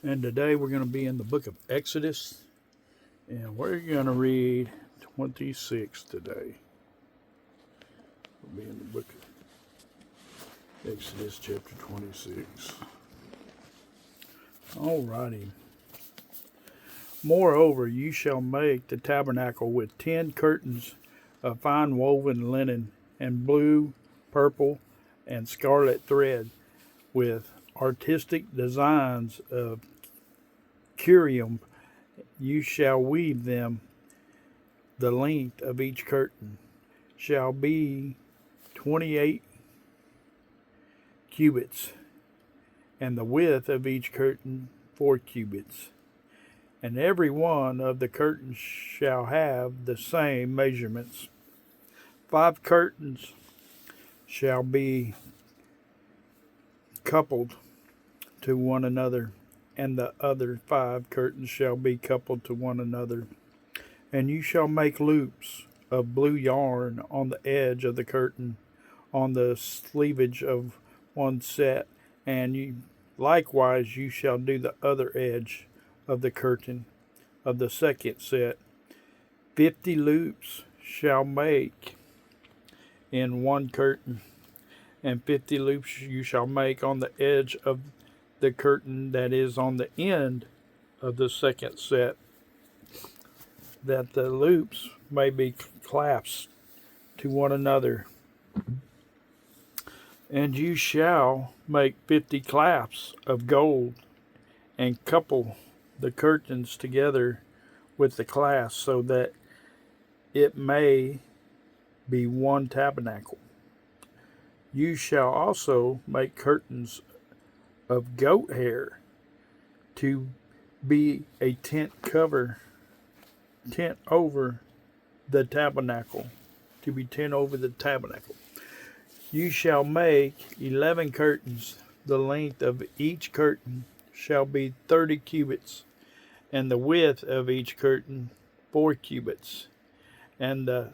And today we're going to be in the book of Exodus, and we're going to read 26 today. We'll be in the book of Exodus, chapter 26. Alrighty. Moreover, you shall make the tabernacle with 10 curtains of fine woven linen and blue, purple, and scarlet thread, with artistic designs of curium. You shall weave them. The length of each curtain shall be 28 cubits, and the width of each curtain 4 cubits. And every one of the curtains shall have the same measurements. 5 curtains shall be coupled to one another, and the other 5 curtains shall be coupled to one another. And you shall make loops of blue yarn on the edge of the curtain, on the cleavage of one set, and likewise you shall do the other edge of the curtain of the second set. 50 loops shall make in one curtain, and 50 loops you shall make on the edge of the curtain that is on the end of the second set, that the loops may be clasped to one another. And you shall make 50 clasps of gold, and couple the curtains together with the clasps, so that it may be one tabernacle. You shall also make curtains of goat hair to be a tent over the tabernacle, You shall make 11 curtains. The length of each curtain shall be 30 cubits, and the width of each curtain 4 cubits. And the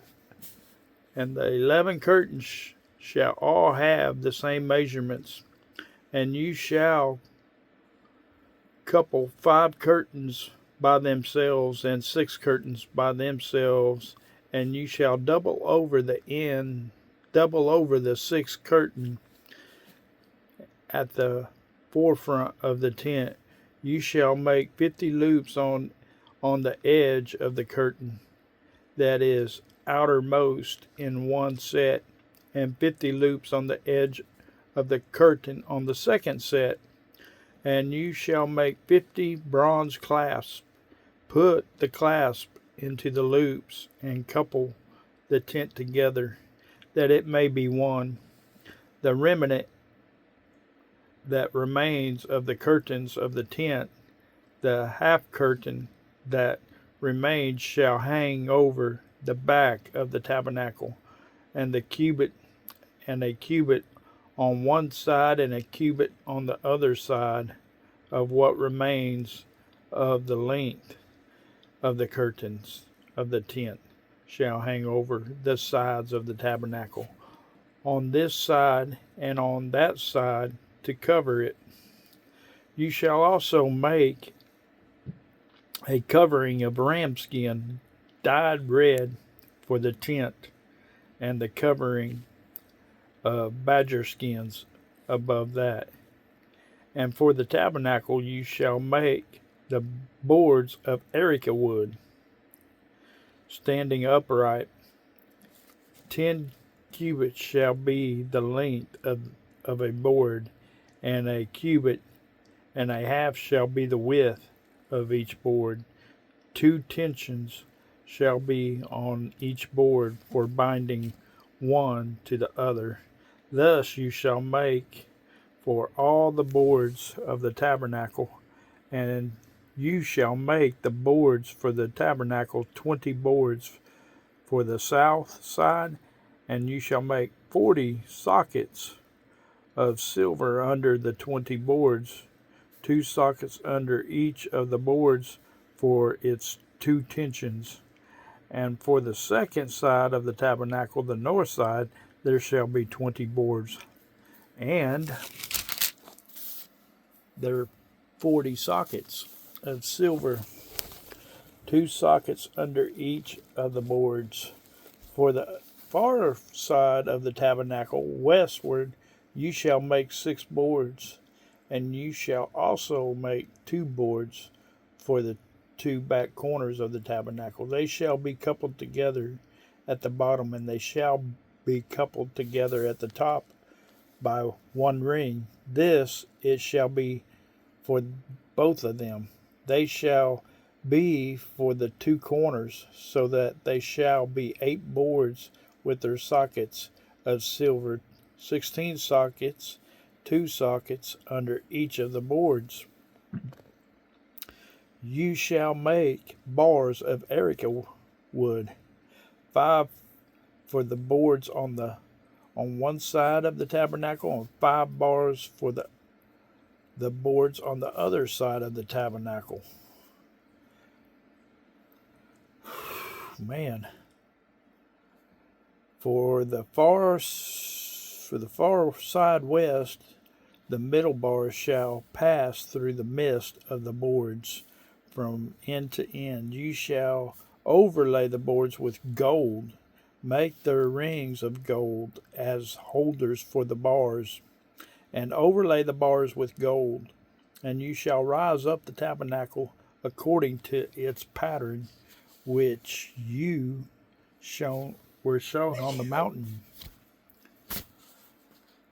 11 curtains shall all have the same measurements. And you shall couple 5 curtains by themselves, and 6 curtains by themselves, and you shall double over the 6th curtain at the forefront of the tent. You shall make 50 loops on the edge of the curtain that is outermost in one set, and 50 loops on the edge of the curtain on the second set. And you shall make 50 bronze clasps. Put the clasp into the loops, and couple the tent together, that it may be one. The remnant that remains of the curtains of the tent, the half curtain that remains, shall hang over the back of the tabernacle, and a cubit on one side, and a cubit on the other side of what remains of the length of the curtains of the tent shall hang over the sides of the tabernacle, on this side and on that side, to cover it. You shall also make a covering of ram skin dyed red for the tent, and the covering of badger skins above that. And for the tabernacle you shall make the boards of erica wood, standing upright. 10 cubits shall be the length of a board, and a cubit and a half shall be the width of each board. 2 tensions shall be on each board for binding one to the other. Thus you shall make for all the boards of the tabernacle. And you shall make the boards for the tabernacle 20 boards for the south side, and you shall make 40 sockets of silver under the 20 boards, 2 sockets under each of the boards for its 2 tensions. And for the second side of the tabernacle, the north side, there shall be 20 boards. And their 40 sockets of silver, 2 sockets under each of the boards. For the far side of the tabernacle westward, you shall make 6 boards, and you shall also make 2 boards for the 2 back corners of the tabernacle. They shall be coupled together at the bottom, and they shall be coupled together at the top by 1 ring. This it shall be for both of them. They shall be for the 2 corners, so that they shall be 8 boards with their sockets of silver, 16 sockets, 2 sockets under each of the boards. You shall make bars of erica wood, 5 for the boards on one side of the tabernacle, and 5 bars for the boards on the other side of the tabernacle. Man. For the far side west, the middle bars shall pass through the midst of the boards from end to end. You shall overlay the boards with gold. Make their rings of gold as holders for the bars, and overlay the bars with gold. And you shall rise up the tabernacle according to its pattern, which were shown on the mountain.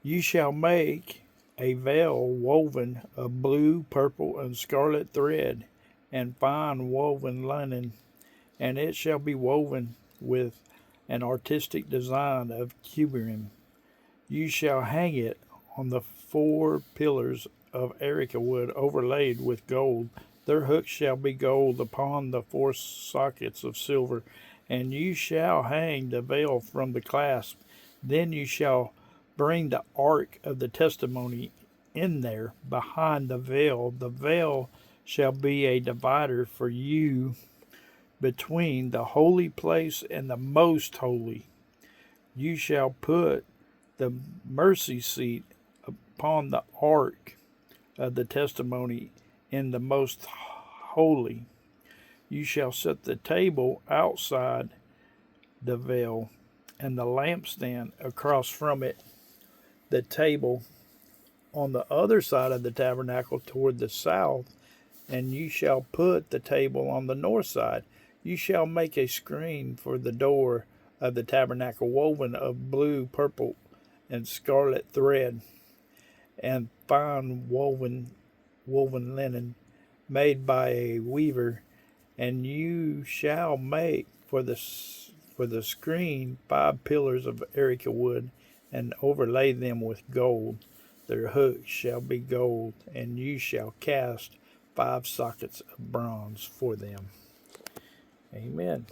You shall make a veil woven of blue, purple, and scarlet thread, and fine woven linen, and it shall be woven with an artistic design of cherubim. You shall hang it on the 4 pillars of erica wood overlaid with gold. Their hooks shall be gold upon the 4 sockets of silver, and you shall hang the veil from the clasp. Then you shall bring the ark of the testimony in there behind the veil. The veil shall be a divider for you between the holy place and the most holy. You shall put the mercy seat upon the ark of the testimony in the most holy. You shall set the table outside the veil, and the lampstand across from it, the table on the other side of the tabernacle toward the south, and you shall put the table on the north side. You shall make a screen for the door of the tabernacle woven of blue, purple, and scarlet thread, and fine woven linen made by a weaver. And you shall make for the screen 5 pillars of erica wood, and overlay them with gold. Their hooks shall be gold, and you shall cast 5 sockets of bronze for them. Amen.